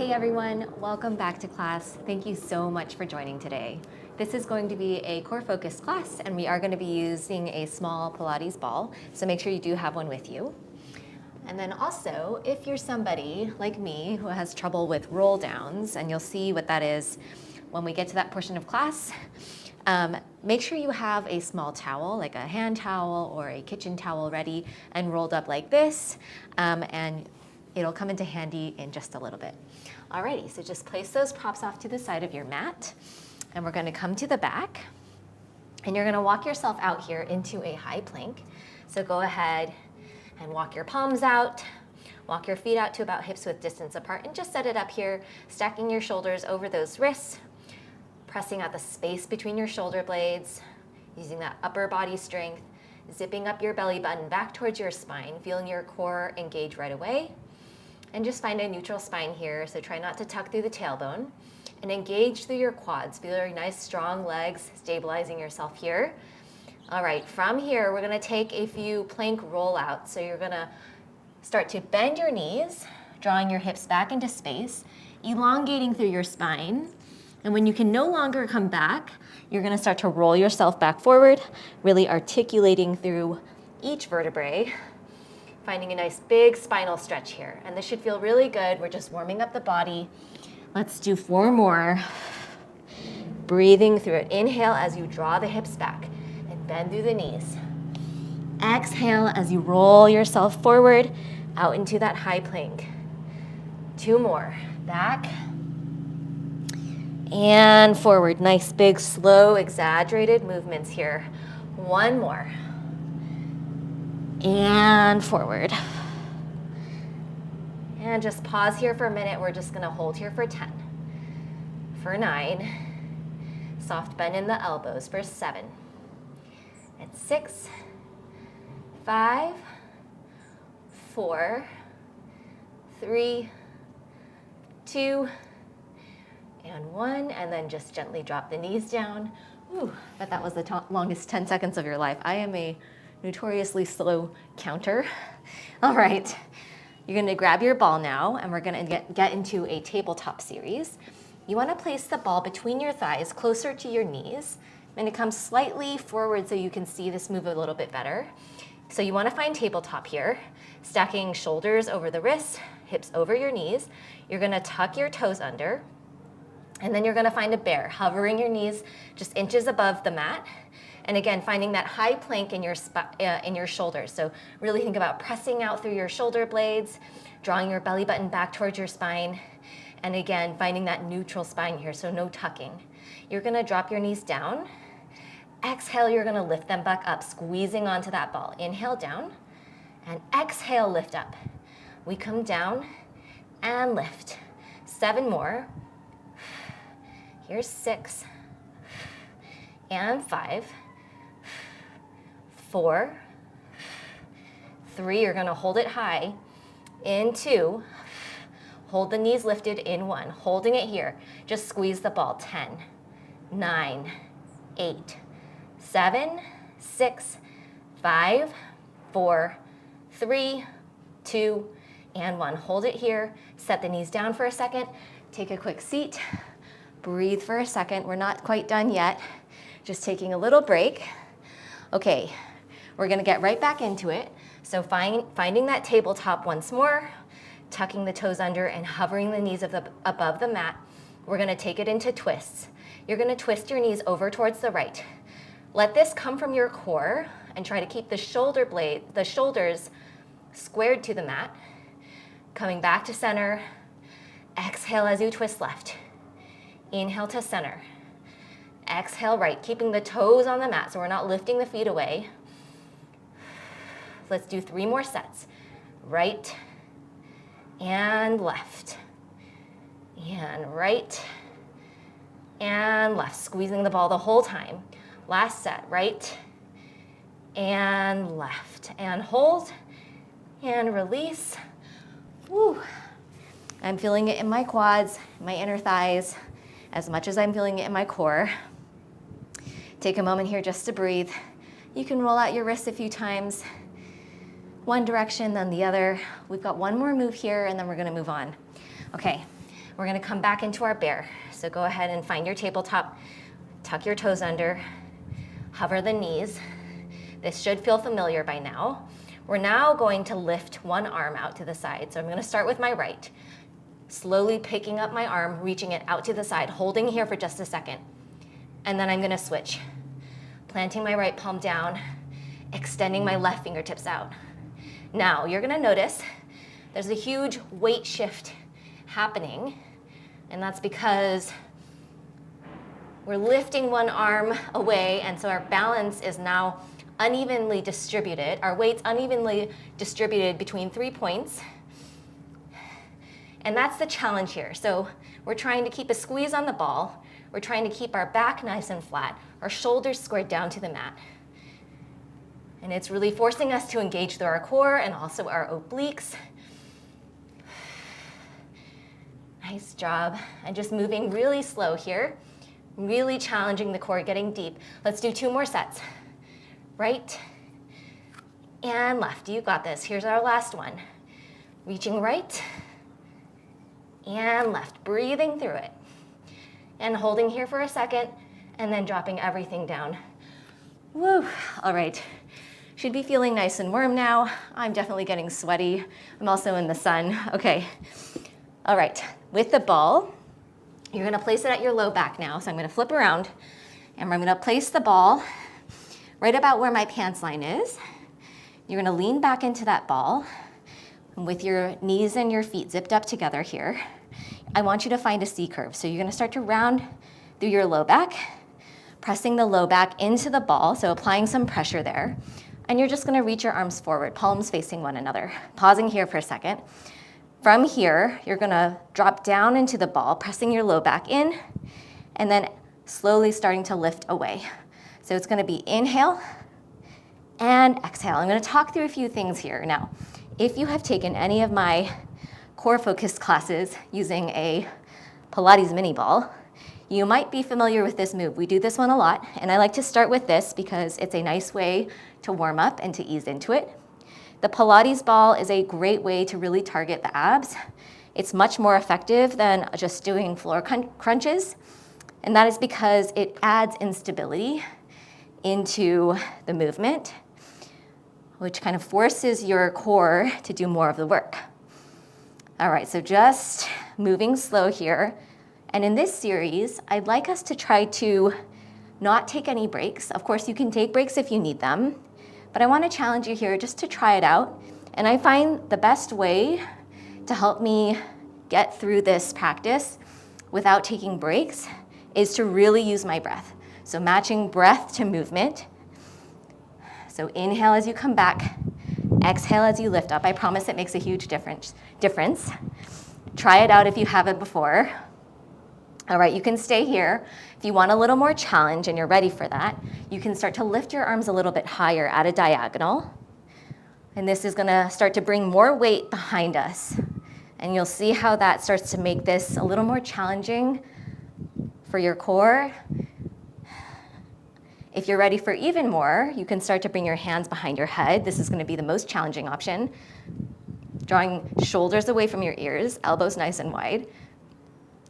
Hey everyone, welcome back to class. Thank you so much for joining today. This is going to be a core focused class and we are going to be using a small Pilates ball, so make sure you do have one with you. And then also, if you're somebody like me who has trouble with roll downs, and you'll see what that is when we get to that portion of class, make sure you have a small towel, like a hand towel or a kitchen towel ready and rolled up like this, and it'll come into handy in just a little bit. Alrighty, so just place those props off to the side of your mat, and we're gonna come to the back, and you're gonna walk yourself out here into a high plank. So go ahead and walk your palms out, walk your feet out to about hips width distance apart, and just set it up here, stacking your shoulders over those wrists, pressing out the space between your shoulder blades, using that upper body strength, zipping up your belly button back towards your spine, feeling your core engage right away. And just find a neutral spine here, so try not to tuck through the tailbone. And engage through your quads. Feel your nice strong legs, stabilizing yourself here. All right, from here, we're gonna take a few plank rollouts. So you're gonna start to bend your knees, drawing your hips back into space, elongating through your spine. And when you can no longer come back, you're gonna start to roll yourself back forward, really articulating through each vertebrae, finding a nice big spinal stretch here. And this should feel really good. We're just warming up the body. Let's do 4 more. Breathing through it. Inhale as you draw the hips back and bend through the knees. Exhale as you roll yourself forward out into that high plank. 2 more. Back and forward. Nice big slow exaggerated movements here. 1 more. And forward. And just pause here for a minute. We're just gonna hold here for 10. For 9. Soft bend in the elbows for 7. And 6. 5. 4. 3. 2. And 1. And then just gently drop the knees down. Ooh, but that was the longest 10 seconds of your life. I am a notoriously slow counter. All right, you're gonna grab your ball now, and we're gonna get into a tabletop series. You wanna place the ball between your thighs, closer to your knees, and it comes slightly forward so you can see this move a little bit better. So you wanna find tabletop here, stacking shoulders over the wrists, hips over your knees. You're gonna tuck your toes under, and then you're gonna find a bear, hovering your knees just inches above the mat. And again, finding that high plank in your shoulders. So really think about pressing out through your shoulder blades, drawing your belly button back towards your spine. And again, finding that neutral spine here, so no tucking. You're gonna drop your knees down. Exhale, you're gonna lift them back up, squeezing onto that ball. Inhale down, and exhale, lift up. We come down and lift. 7 more. Here's 6. And 5. 4, 3, you're gonna hold it high, in 2, hold the knees lifted in 1, holding it here, just squeeze the ball, 10, 9, 8, 7, 6, 5, 4, 3, 2, and 1. Hold it here, set the knees down for a second, take a quick seat, breathe for a second. We're not quite done yet, just taking a little break. Okay. We're gonna get right back into it. So finding that tabletop once more, tucking the toes under and hovering the knees above the mat. We're gonna take it into twists. You're gonna twist your knees over towards the right. Let this come from your core and try to keep the shoulders squared to the mat. Coming back to center. Exhale as you twist left. Inhale to center. Exhale right, keeping the toes on the mat so we're not lifting the feet away. Let's do 3 more sets. Right and left. And right and left. Squeezing the ball the whole time. Last set, right and left. And hold and release. Woo. I'm feeling it in my quads, my inner thighs, as much as I'm feeling it in my core. Take a moment here just to breathe. You can roll out your wrists a few times. One direction, then the other. We've got 1 more move here, and then we're gonna move on. Okay, We're gonna come back into our bear. So go ahead and find your tabletop, tuck your toes under, hover the knees. This should feel familiar by now. We're now going to lift one arm out to the side. So I'm gonna start with my right, slowly picking up my arm, reaching it out to the side, holding here for just a second. And then I'm gonna switch, planting my right palm down, extending my left fingertips out. Now, you're gonna notice there's a huge weight shift happening, and that's because we're lifting one arm away, and so our balance is now unevenly distributed. Our weight's unevenly distributed between 3 points, and that's the challenge here. So we're trying to keep a squeeze on the ball. We're trying to keep our back nice and flat, our shoulders squared down to the mat. And it's really forcing us to engage through our core and also our obliques. Nice job. And just moving really slow here, really challenging the core, getting deep. Let's do 2 more sets. Right and left. You got this. Here's our last one. Reaching right and left. Breathing through it. And holding here for a second, and then dropping everything down. Woo. All right. Should be feeling nice and warm now. I'm definitely getting sweaty. I'm also in the sun. Okay. All right. With the ball, you're gonna place it at your low back now. So I'm gonna flip around, and I'm gonna place the ball right about where my pants line is. You're gonna lean back into that ball, and with your knees and your feet zipped up together here, I want you to find a C curve. So you're gonna start to round through your low back, pressing the low back into the ball, so applying some pressure there. And you're just gonna reach your arms forward, palms facing one another. Pausing here for a second. From here, you're gonna drop down into the ball, pressing your low back in, and then slowly starting to lift away. So it's gonna be inhale and exhale. I'm gonna talk through a few things here. Now, if you have taken any of my core focused classes using a Pilates mini ball, you might be familiar with this move. We do this one a lot, and I like to start with this because it's a nice way to warm up and to ease into it. The Pilates ball is a great way to really target the abs. It's much more effective than just doing floor crunches, and that is because it adds instability into the movement, which kind of forces your core to do more of the work. All right, so just moving slow here. And in this series, I'd like us to try to not take any breaks. Of course, you can take breaks if you need them, but I want to challenge you here just to try it out. And I find the best way to help me get through this practice without taking breaks is to really use my breath. So matching breath to movement. So inhale as you come back, exhale as you lift up. I promise it makes a huge difference. Try it out if you haven't before. All right, you can stay here. If you want a little more challenge and you're ready for that, you can start to lift your arms a little bit higher at a diagonal. And this is gonna start to bring more weight behind us. And you'll see how that starts to make this a little more challenging for your core. If you're ready for even more, you can start to bring your hands behind your head. This is gonna be the most challenging option. Drawing shoulders away from your ears, elbows nice and wide.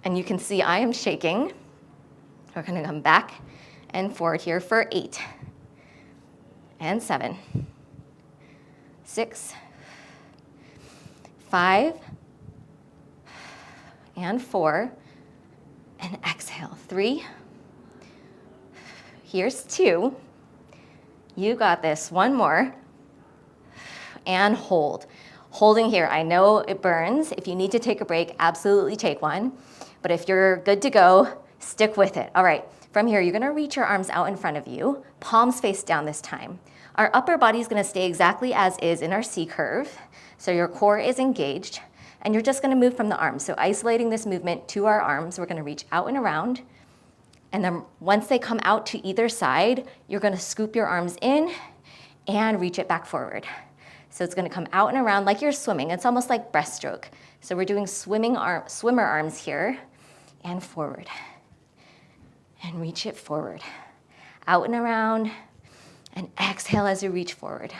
And you can see I am shaking. We're gonna come back and forward here for 8 and 7, 6, 5, and 4, and exhale, 3. Here's 2. You got this. 1 more. And hold. Holding here. I know it burns. If you need to take a break, absolutely take one. But if you're good to go, stick with it. All right. From here, you're going to reach your arms out in front of you, palms face down this time. Our upper body is going to stay exactly as is in our C curve. So your core is engaged, and you're just going to move from the arms. So isolating this movement to our arms, we're going to reach out and around. And then once they come out to either side, you're gonna scoop your arms in and reach it back forward. So it's gonna come out and around like you're swimming. It's almost like breaststroke. So we're doing swimmer arms here and forward. And reach it forward. Out and around, and exhale as you reach forward.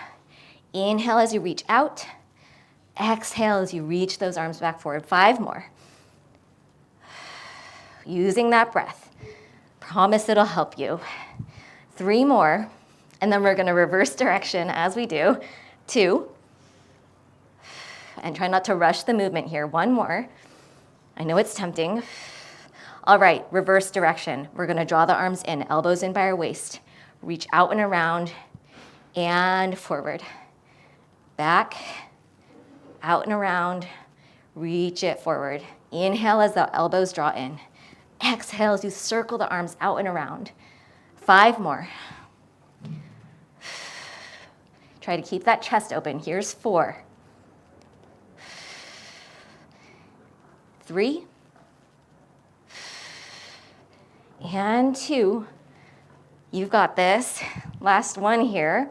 Inhale as you reach out. Exhale as you reach those arms back forward. 5 more. Using that breath. Promise it'll help you. 3 more, and then we're gonna reverse direction as we do. 2, and try not to rush the movement here. 1 more. I know it's tempting. All right, reverse direction. We're gonna draw the arms in, elbows in by our waist. Reach out and around, and forward. Back, out and around, reach it forward. Inhale as the elbows draw in. Exhale as you circle the arms out and around. 5 more. Try to keep that chest open. Here's 4. 3. And 2. You've got this. Last one here.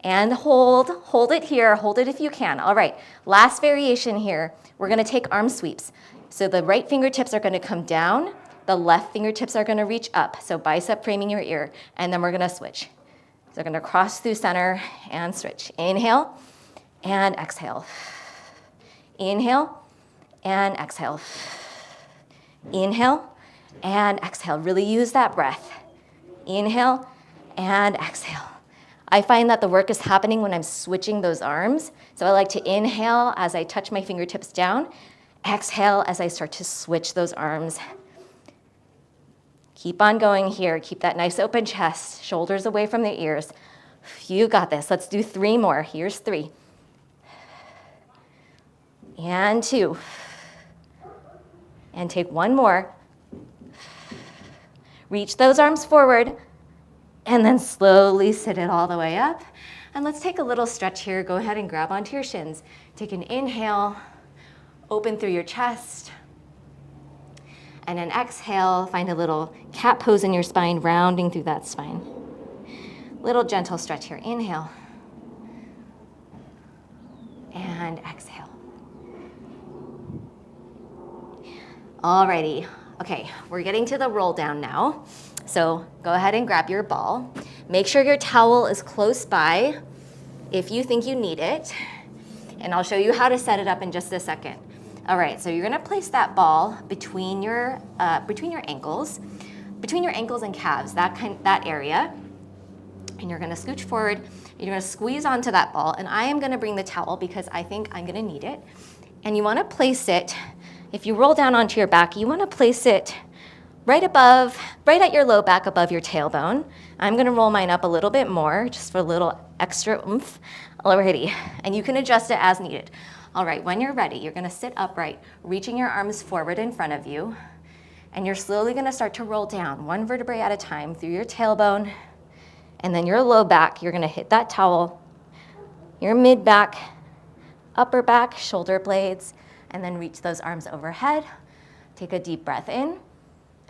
And hold it here, hold it if you can. All right, last variation here. We're gonna take arm sweeps. So the right fingertips are gonna come down, the left fingertips are gonna reach up. So bicep framing your ear, and then we're gonna switch. So we're gonna cross through center and switch. Inhale and exhale. Inhale and exhale. Inhale and exhale. Really use that breath. Inhale and exhale. I find that the work is happening when I'm switching those arms. So I like to inhale as I touch my fingertips down, exhale as I start to switch those arms. Keep on going here. Keep that nice open chest, shoulders away from the ears. You got this. Let's do 3 more. Here's 3. And 2. And take 1 more. Reach those arms forward. And then slowly sit it all the way up. And let's take a little stretch here. Go ahead and grab onto your shins. Take an inhale, open through your chest. And an exhale, find a little cat pose in your spine, rounding through that spine. Little gentle stretch here. Inhale. And exhale. Alrighty. Okay, we're getting to the roll down now. So go ahead and grab your ball. Make sure your towel is close by if you think you need it. And I'll show you how to set it up in just a second. All right, so you're gonna place that ball between your ankles and calves, that area. And you're gonna scooch forward. You're gonna squeeze onto that ball. And I am gonna bring the towel because I think I'm gonna need it. And you wanna place it, if you roll down onto your back, you wanna place it right at your low back above your tailbone. I'm gonna roll mine up a little bit more, just for a little extra oomph. Alrighty, and you can adjust it as needed. All right, when you're ready, you're gonna sit upright, reaching your arms forward in front of you, and you're slowly gonna start to roll down, 1 vertebrae at a time through your tailbone, and then your low back, you're gonna hit that towel, your mid back, upper back, shoulder blades, and then reach those arms overhead. Take a deep breath in.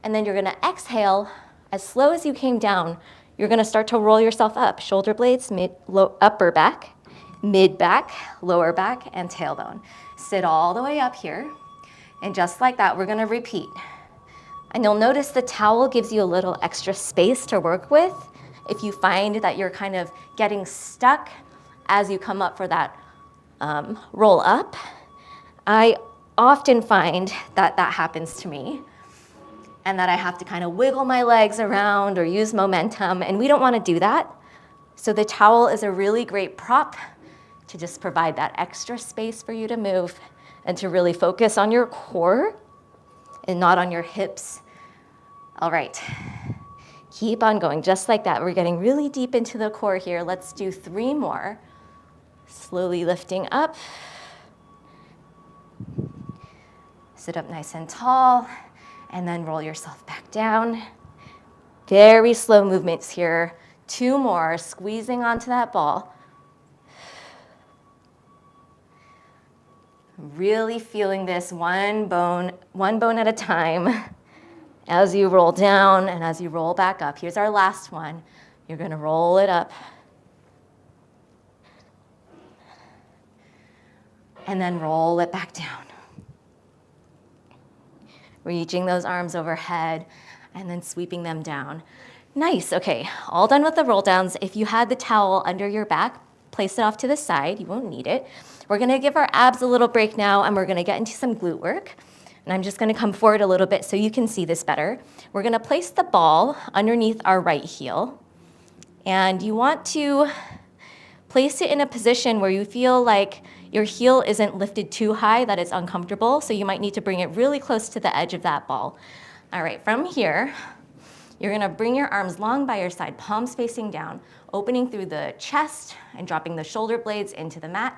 And then you're gonna exhale as slow as you came down. You're gonna start to roll yourself up. Shoulder blades, upper back, mid back, lower back, and tailbone. Sit all the way up here. And just like that, we're gonna repeat. And you'll notice the towel gives you a little extra space to work with. If you find that you're kind of getting stuck as you come up for that roll up, I often find that that happens to me, and that I have to kind of wiggle my legs around or use momentum, and we don't want to do that. So the towel is a really great prop to just provide that extra space for you to move and to really focus on your core and not on your hips. All right, keep on going just like that. We're getting really deep into the core here. Let's do 3 more. Slowly lifting up. Sit up nice and tall. And then roll yourself back down. Very slow movements here. 2 more, squeezing onto that ball. Really feeling this one bone at a time as you roll down and as you roll back up. Here's our last one. You're gonna roll it up. And then roll it back down. Reaching those arms overhead and then sweeping them down. Nice, okay, all done with the roll downs. If you had the towel under your back, place it off to the side, you won't need it. We're gonna give our abs a little break now and we're gonna get into some glute work. And I'm just gonna come forward a little bit so you can see this better. We're gonna place the ball underneath our right heel. And you want to place it in a position where you feel like your heel isn't lifted too high, that it's uncomfortable. So you might need to bring it really close to the edge of that ball. All right, from here, you're gonna bring your arms long by your side, palms facing down, opening through the chest and dropping the shoulder blades into the mat.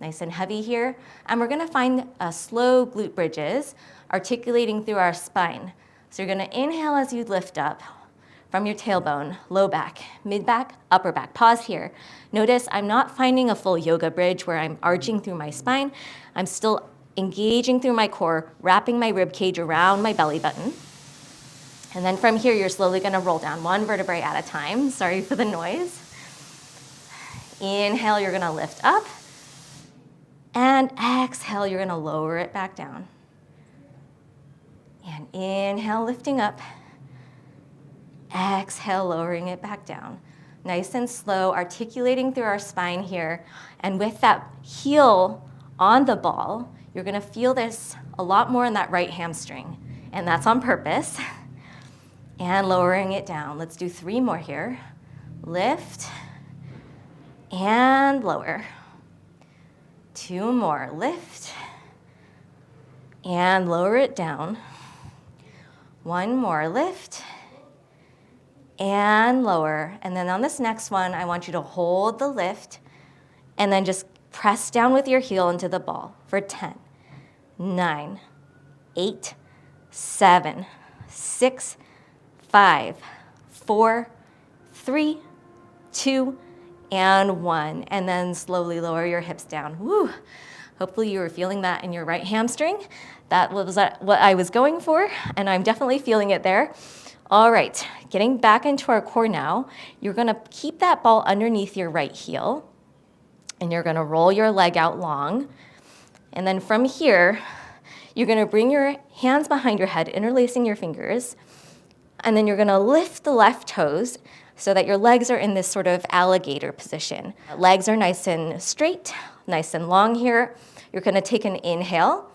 Nice and heavy here. And we're gonna find slow glute bridges, articulating through our spine. So you're gonna inhale as you lift up from your tailbone, low back, mid back, upper back. Pause here. Notice I'm not finding a full yoga bridge where I'm arching through my spine. I'm still engaging through my core, wrapping my rib cage around my belly button. And then from here, you're slowly gonna roll down one vertebrae at a time. Sorry for the noise. Inhale, you're gonna lift up. And exhale, you're gonna lower it back down. And inhale, lifting up. Exhale, lowering it back down. Nice and slow, articulating through our spine here. And with that heel on the ball, you're gonna feel this a lot more in that right hamstring. And that's on purpose. And lowering it down. Let's do 3 more here. Lift and lower. 2 more, lift and lower it down. 1 more, lift and lower. And then on this next one, I want you to hold the lift and then just press down with your heel into the ball for 10, 9, 8, 7, 6, 5, 4, 3, 2, and 1. And then slowly lower your hips down. Woo! Hopefully you were feeling that in your right hamstring. That was what I was going for, and I'm definitely feeling it there. All right, getting back into our core now. You're gonna keep that ball underneath your right heel, and you're gonna roll your leg out long. And then from here, you're gonna bring your hands behind your head, interlacing your fingers, and then you're gonna lift the left toes so that your legs are in this sort of alligator position. Legs are nice and straight, nice and long here. You're gonna take an inhale.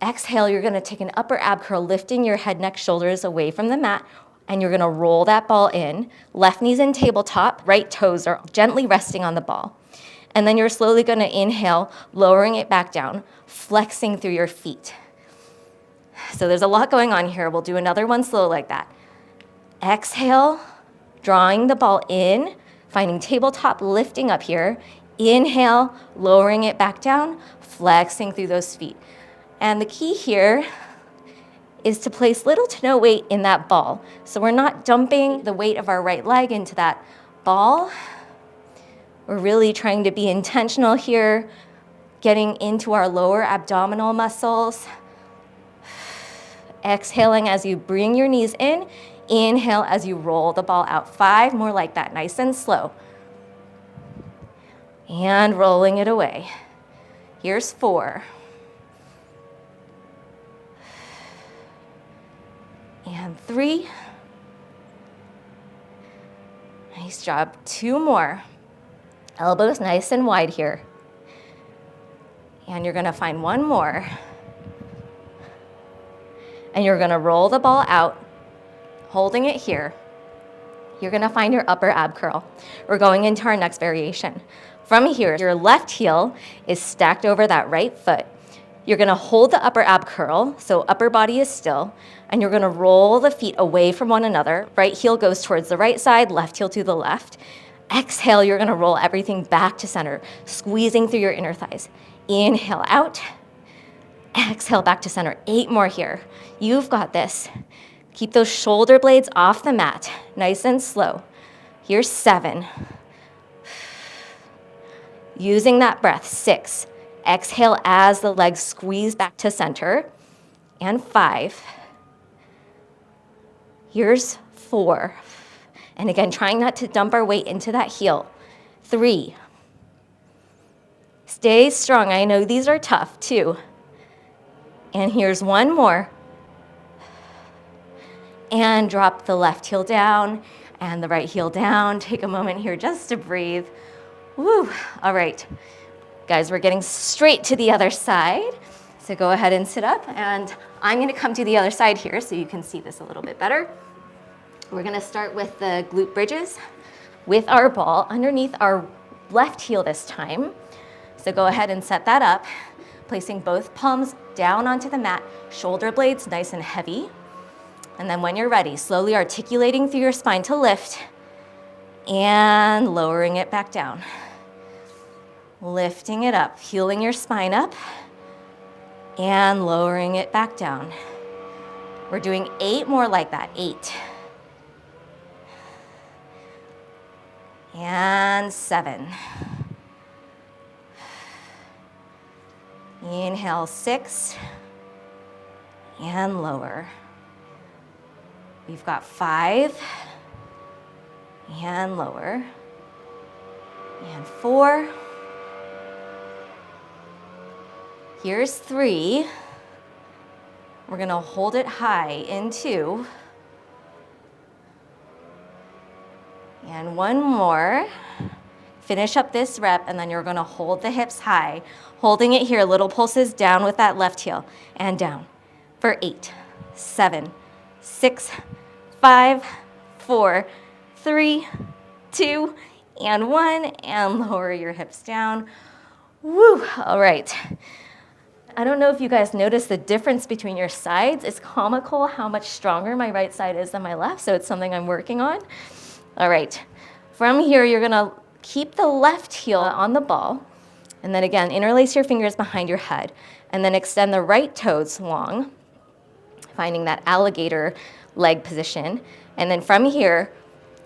Exhale, you're gonna take an upper ab curl, lifting your head, neck, shoulders away from the mat, and you're gonna roll that ball in. Left knee's in tabletop, right toes are gently resting on the ball. And then you're slowly gonna inhale, lowering it back down, flexing through your feet. So there's a lot going on here. We'll do another one slow like that. Exhale, drawing the ball in, finding tabletop, lifting up here. Inhale, lowering it back down, flexing through those feet. And the key here is to place little to no weight in that ball. So we're not dumping the weight of our right leg into that ball. We're really trying to be intentional here, getting into our lower abdominal muscles. Exhaling as you bring your knees in. Inhale as you roll the ball out. 5 more like that, nice and slow. And rolling it away. Here's 4. And 3. Nice job. 2 more. Elbows nice and wide here. And you're gonna find 1 more. And you're gonna roll the ball out, holding it here. You're gonna find your upper ab curl. We're going into our next variation. From here, your left heel is stacked over that right foot. You're gonna hold the upper ab curl, so upper body is still, and you're gonna roll the feet away from one another. Right heel goes towards the right side, left heel to the left. Exhale, you're gonna roll everything back to center, squeezing through your inner thighs. Inhale out. Exhale back to center. 8 more here. You've got this. Keep those shoulder blades off the mat, nice and slow. Here's 7. Using that breath, 6. Exhale as the legs squeeze back to center. And 5. Here's 4. And again, trying not to dump our weight into that heel. 3. Stay strong. I know these are tough. 2. And here's 1 more. And drop the left heel down and the right heel down. Take a moment here just to breathe. Woo. All right. Guys, we're getting straight to the other side. So go ahead and sit up, and I'm gonna come to the other side here so you can see this a little bit better. We're gonna start with the glute bridges with our ball underneath our left heel this time. So go ahead and set that up, placing both palms down onto the mat, shoulder blades nice and heavy. And then when you're ready, slowly articulating through your spine to lift and lowering it back down. Lifting it up, heeling your spine up and lowering it back down. We're doing 8 more like that, 8. And 7. Inhale, 6. And lower. We've got 5. And lower. And 4. Here's 3. We're gonna hold it high in 2. And 1 more. Finish up this rep, and then you're gonna hold the hips high. Holding it here, little pulses down with that left heel, and down for 8, 7, 6, 5, 4, 3, 2, and 1, and lower your hips down. Woo, all right. I don't know if you guys notice the difference between your sides. It's comical how much stronger my right side is than my left, so it's something I'm working on. All right, from here, you're gonna keep the left heel on the ball, and then again, interlace your fingers behind your head, and then extend the right toes long, finding that alligator leg position. And then from here,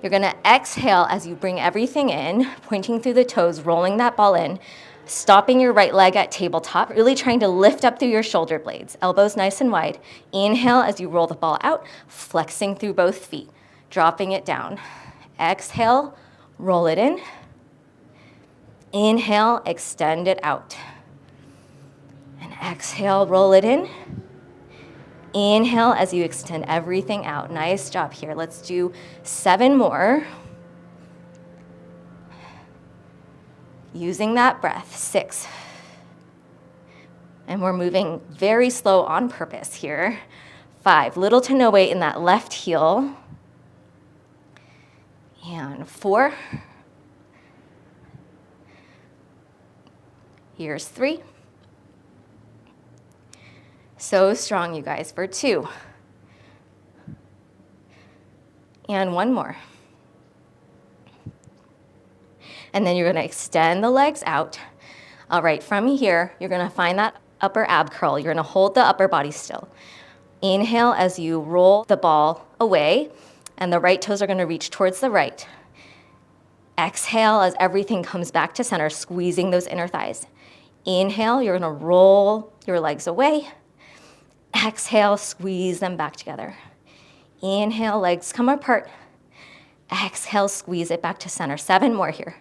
you're gonna exhale as you bring everything in, pointing through the toes, rolling that ball in, stopping your right leg at tabletop, really trying to lift up through your shoulder blades, elbows nice and wide. Inhale as you roll the ball out, flexing through both feet, dropping it down. Exhale, roll it in. Inhale, extend it out. And exhale, roll it in. Inhale as you extend everything out. Nice job here. Let's do 7 more. Using that breath, 6. And we're moving very slow on purpose here. 5, little to no weight in that left heel. And 4. Here's 3. So strong, you guys, for 2. And 1 more. And then you're gonna extend the legs out. All right, from here, you're gonna find that upper ab curl. You're gonna hold the upper body still. Inhale as you roll the ball away, and the right toes are gonna reach towards the right. Exhale as everything comes back to center, squeezing those inner thighs. Inhale, you're gonna roll your legs away. Exhale, squeeze them back together. Inhale, legs come apart. Exhale, squeeze it back to center. 7 more here.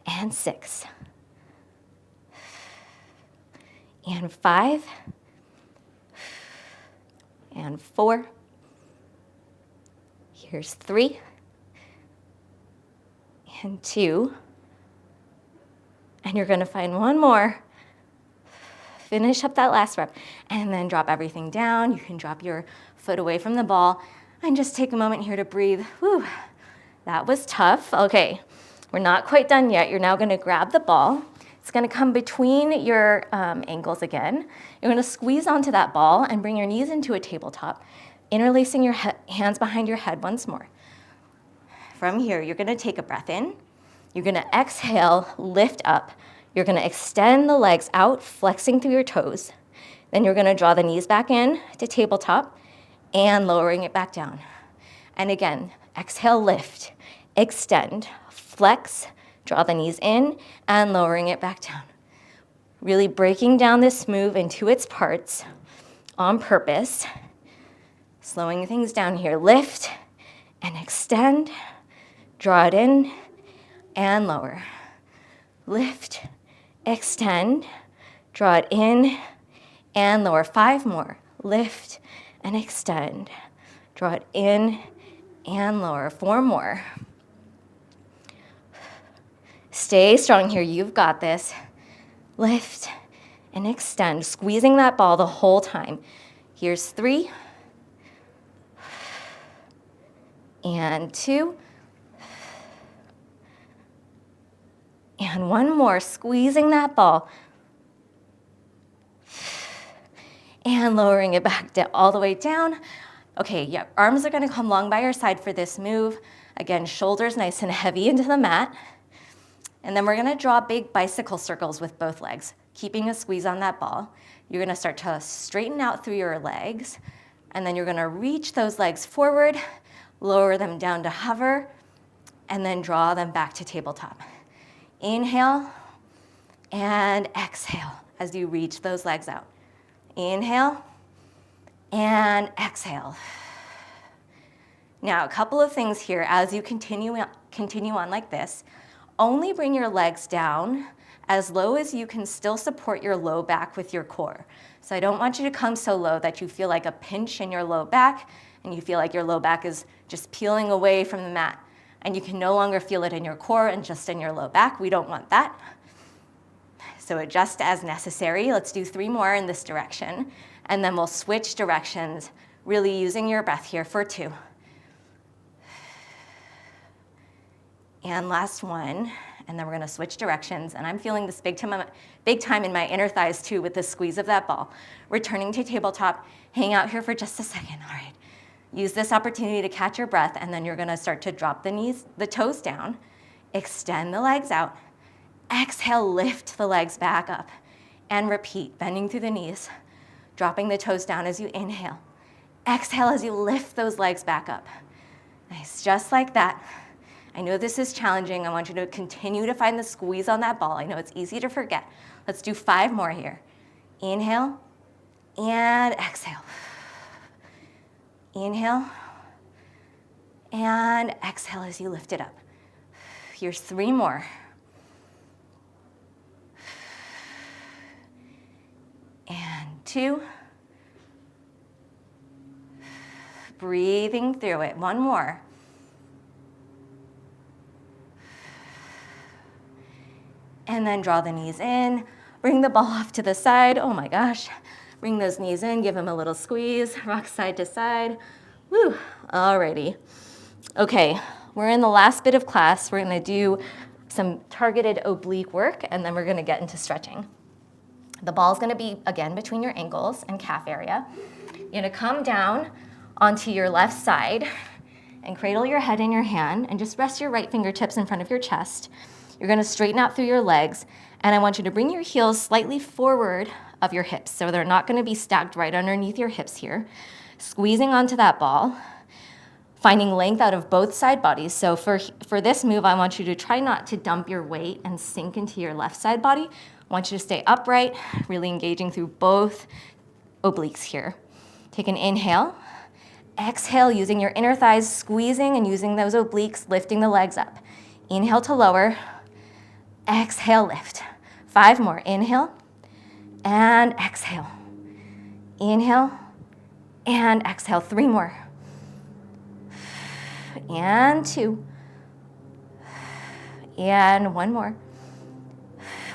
And 6. And 5. And 4. Here's 3. And 2. And you're gonna find 1 more. Finish up that last rep, and then drop everything down. You can drop your foot away from the ball, and just take a moment here to breathe. Whew, that was tough. Okay, we're not quite done yet. You're now gonna grab the ball. It's gonna come between your ankles again. You're gonna squeeze onto that ball and bring your knees into a tabletop, interlacing your hands behind your head once more. From here, you're gonna take a breath in. You're gonna exhale, lift up. You're gonna extend the legs out, flexing through your toes. Then you're gonna draw the knees back in to tabletop and lowering it back down. And again, exhale, lift, extend, flex, draw the knees in and lowering it back down. Really breaking down this move into its parts on purpose. Slowing things down here, lift and extend, draw it in and lower. Lift, extend, draw it in and lower. 5 more. Lift and extend, draw it in and lower. 4 more. Stay strong here, you've got this. lift, and extend, squeezing that ball the whole time. Here's 3, and 2, and 1 more, squeezing that ball, and lowering it back down, all the way down. Okay, yeah, arms are gonna come long by your side for this move. Again, shoulders nice and heavy into the mat. And then we're gonna draw big bicycle circles with both legs, keeping a squeeze on that ball. You're gonna start to straighten out through your legs, and then you're gonna reach those legs forward, lower them down to hover, and then draw them back to tabletop. Inhale and exhale as you reach those legs out. Inhale and exhale. Now, a couple of things here as you continue on like this. Only bring your legs down as low as you can still support your low back with your core. So I don't want you to come so low that you feel like a pinch in your low back and you feel like your low back is just peeling away from the mat and you can no longer feel it in your core and just in your low back. We don't want that. So adjust as necessary. Let's do 3 more in this direction and then we'll switch directions, really using your breath here for 2. And last one, and then we're gonna switch directions, and I'm feeling this big time in my inner thighs too with the squeeze of that ball. Returning to tabletop, hang out here for just a second, all right. Use this opportunity to catch your breath, and then you're gonna start to drop the toes down, extend the legs out, exhale, lift the legs back up, and repeat, bending through the knees, dropping the toes down as you inhale. Exhale as you lift those legs back up. Nice, just like that. I know this is challenging. I want you to continue to find the squeeze on that ball. I know it's easy to forget. Let's do 5 more here. Inhale and exhale. Inhale and exhale as you lift it up. Here's 3 more. And 2. Breathing through it. 1 more. And then draw the knees in, bring the ball off to the side. Oh my gosh. Bring those knees in, give them a little squeeze, rock side to side. Woo, alrighty. Okay, we're in the last bit of class. We're gonna do some targeted oblique work and then we're gonna get into stretching. The ball's gonna be, again, between your ankles and calf area. You're gonna come down onto your left side and cradle your head in your hand and just rest your right fingertips in front of your chest. You're gonna straighten out through your legs, and I want you to bring your heels slightly forward of your hips, so they're not gonna be stacked right underneath your hips here. Squeezing onto that ball, finding length out of both side bodies. So for this move, I want you to try not to dump your weight and sink into your left side body. I want you to stay upright, really engaging through both obliques here. Take an inhale, exhale, using your inner thighs, squeezing and using those obliques, lifting the legs up. Inhale to lower. Exhale, lift. 5 more. Inhale and exhale. Inhale and exhale. 3 more. And 2. And 1 more.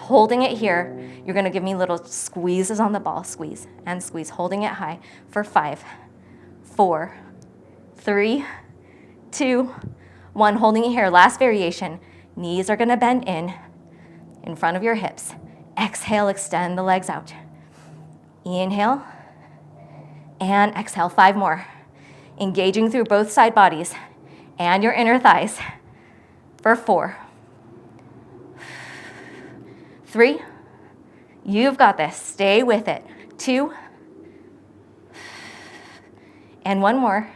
Holding it here. You're gonna give me little squeezes on the ball. Squeeze and squeeze, holding it high for 5, 4, 3, 2, 1. Holding it here. Last variation. Knees are gonna bend in front of your hips. Exhale, extend the legs out. Inhale and exhale. 5 more. Engaging through both side bodies and your inner thighs for 4, 3, you've got this. Stay with it. 2, and 1 more.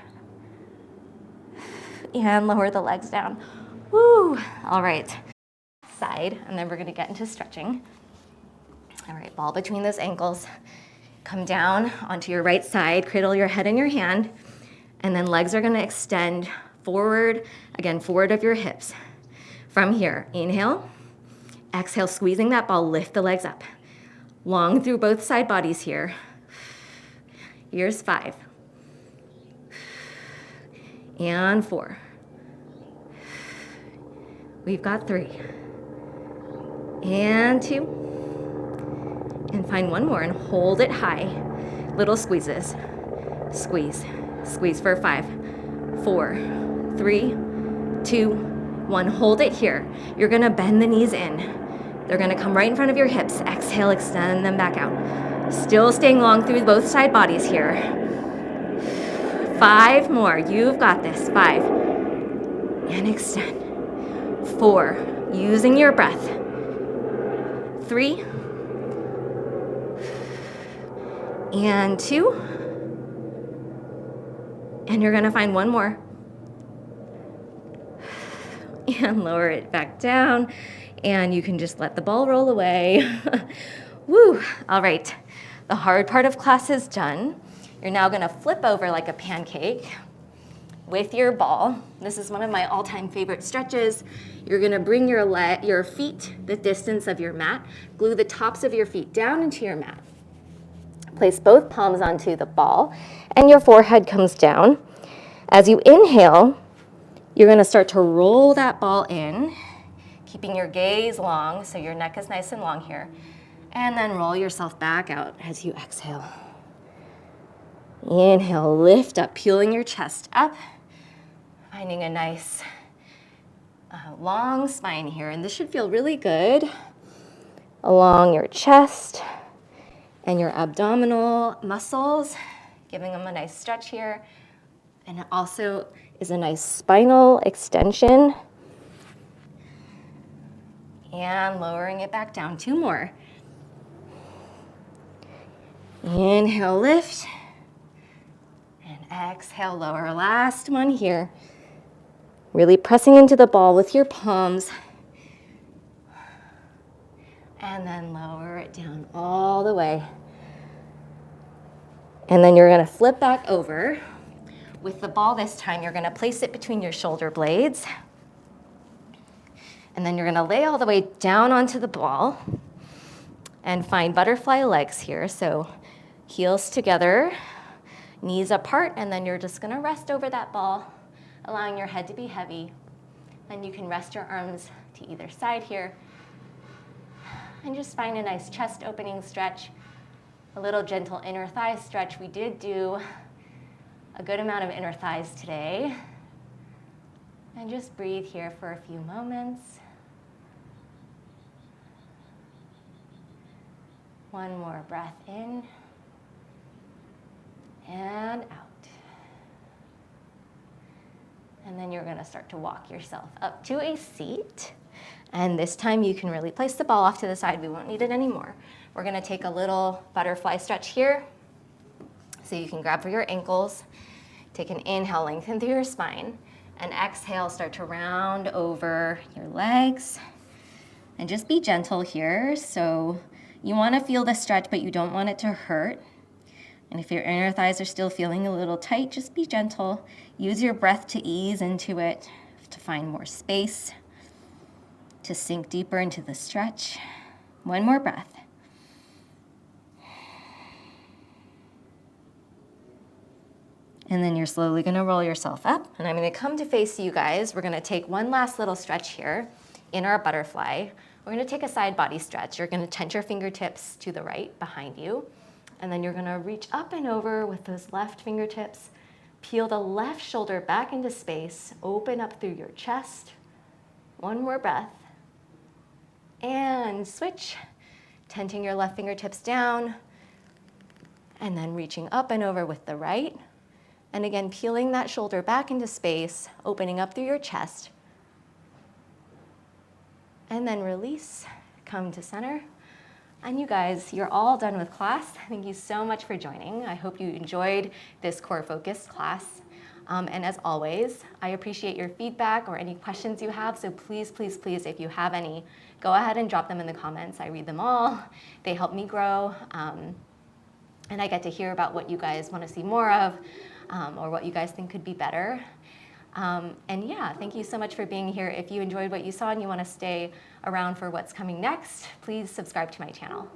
And lower the legs down. Woo! All right. Side, and then we're gonna get into stretching. All right, ball between those ankles. Come down onto your right side, cradle your head in your hand, and then legs are gonna extend forward, again, forward of your hips. From here, inhale, exhale, squeezing that ball, lift the legs up. Long through both side bodies here. Here's 5. And 4. We've got 3. And 2. And find one more and hold it high. Little squeezes. Squeeze. Squeeze for 5, 4, 3, 2, 1. Hold it here. You're gonna bend the knees in. They're gonna come right in front of your hips. Exhale, extend them back out. Still staying long through both side bodies here. 5 more. You've got this. 5. And extend. 4. Using your breath. 3. And 2. And you're gonna find one more. And lower it back down. And you can just let the ball roll away. Woo! All right, the hard part of class is done. You're now gonna flip over like a pancake with your ball. This is one of my all-time favorite stretches. You're gonna bring your feet the distance of your mat. Glue the tops of your feet down into your mat. Place both palms onto the ball, and your forehead comes down. As you inhale, you're gonna start to roll that ball in, keeping your gaze long, so your neck is nice and long here. And then roll yourself back out as you exhale. Inhale, lift up, peeling your chest up, finding a nice long spine here. And this should feel really good along your chest and your abdominal muscles, giving them a nice stretch here. And it also is a nice spinal extension. And lowering it back down. 2 more. Inhale, lift. And exhale, lower. Last one here. Really pressing into the ball with your palms. And then lower it down all the way. And then you're gonna flip back over. With the ball this time, you're gonna place it between your shoulder blades. And then you're gonna lay all the way down onto the ball and find butterfly legs here. So heels together, knees apart, and then you're just gonna rest over that ball, allowing your head to be heavy. Then you can rest your arms to either side here. And just find a nice chest opening stretch, a little gentle inner thigh stretch. We did do a good amount of inner thighs today. And just breathe here for a few moments. One more breath in and out. And then you're gonna start to walk yourself up to a seat. And this time you can really place the ball off to the side. We won't need it anymore. We're gonna take a little butterfly stretch here. So you can grab for your ankles. Take an inhale, lengthen through your spine. And exhale, start to round over your legs. And just be gentle here. So you wanna feel the stretch, but you don't want it to hurt. And if your inner thighs are still feeling a little tight, just be gentle. Use your breath to ease into it, to find more space, to sink deeper into the stretch. One more breath. And then you're slowly gonna roll yourself up. And I'm gonna come to face you guys. We're gonna take one last little stretch here in our butterfly. We're gonna take a side body stretch. You're gonna tent your fingertips to the right behind you. And then you're gonna reach up and over with those left fingertips. Peel the left shoulder back into space. Open up through your chest. One more breath. And switch. Tenting your left fingertips down. And then reaching up and over with the right. And again, peeling that shoulder back into space, opening up through your chest. And then release, come to center. And you guys, you're all done with class. Thank you so much for joining. I hope you enjoyed this core focused class. And as always, I appreciate your feedback or any questions you have. So please, please, please, if you have any, go ahead and drop them in the comments. I read them all. They help me grow. And I get to hear about what you guys want to see more of. Or what you guys think could be better. And yeah, thank you so much for being here. If you enjoyed what you saw and you want to stay around for what's coming next, please subscribe to my channel.